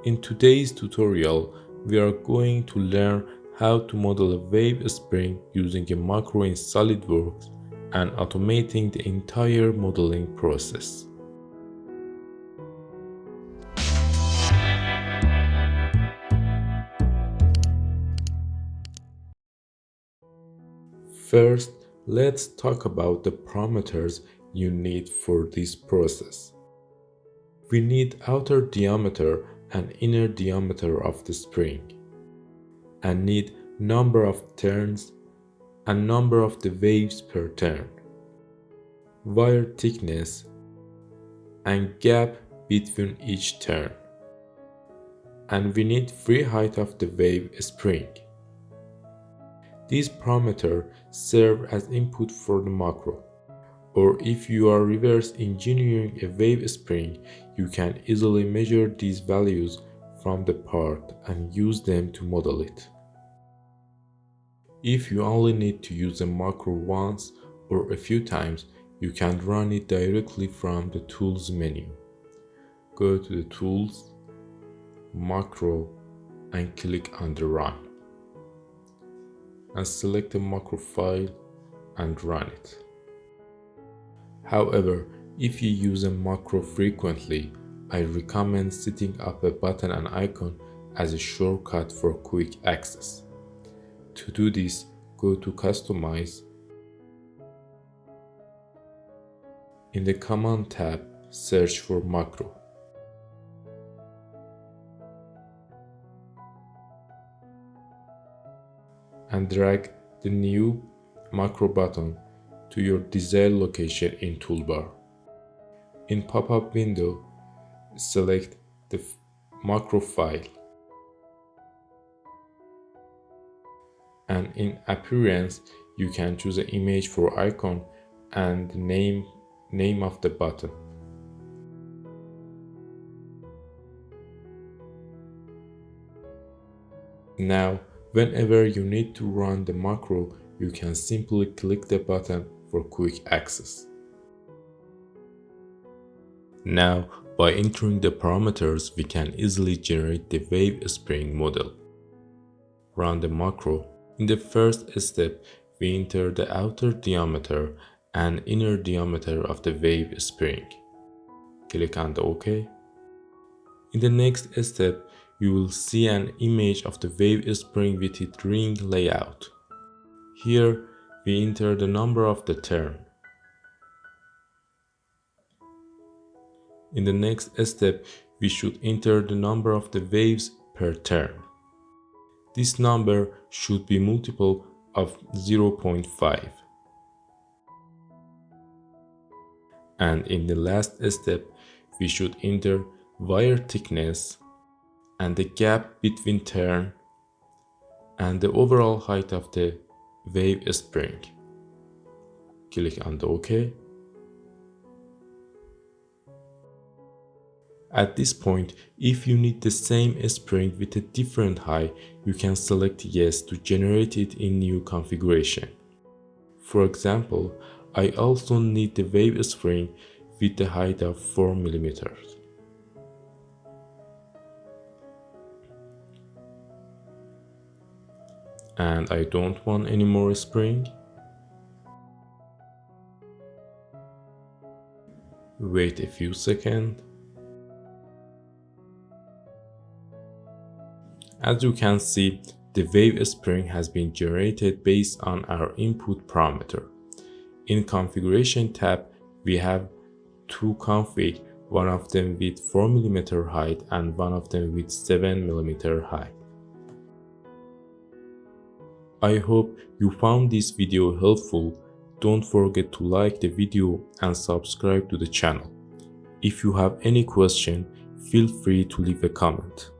In today's tutorial, we are going to learn how to model a wave spring using a macro in SolidWorks and automating the entire modeling process. First, let's talk about the parameters you need for this process. We need outer diameter and inner diameter of the spring, and need number of turns and number of the waves per turn, wire thickness and gap between each turn, and we need free height of the wave spring. These parameters serve as input for the macro, or if you are reverse engineering a wave spring, you can easily measure these values from the part and use them to model it. If you only need to use a macro once or a few times, you can run it directly from the Tools menu. Go to the Tools, Macro, and click on the Run. And select the macro file and run it. However, if you use a macro frequently, I recommend setting up a button and icon as a shortcut for quick access. To do this, go to Customize. In the Command tab, search for macro. And drag the new macro button to your desired location in toolbar. In pop-up window, select the macro file, and in appearance you can choose an image for icon and the name of the button. Now, whenever you need to run the macro, you can simply click the button for quick access. Now, by entering the parameters, we can easily generate the wave spring model. Run the macro. In the first step, we enter the outer diameter and inner diameter of the wave spring. Click on the OK. In the next step, you will see an image of the wave spring with its ring layout. Here, we enter the number of the turn. In the next step, we should enter the number of the waves per turn. This number should be multiple of 0.5. And in the last step, we should enter wire thickness and the gap between turn and the overall height of the wave spring. Click on the OK. At this point, if you need the same spring with a different height, you can select Yes to generate it in new configuration. For example, I also need the wave spring with the height of 4 mm. And I don't want any more spring. Wait a few seconds. As you can see, the wave spring has been generated based on our input parameter. In Configuration tab, we have two config, one of them with 4 mm height and one of them with 7 mm height. I hope you found this video helpful. Don't forget to like the video and subscribe to the channel. If you have any question, feel free to leave a comment.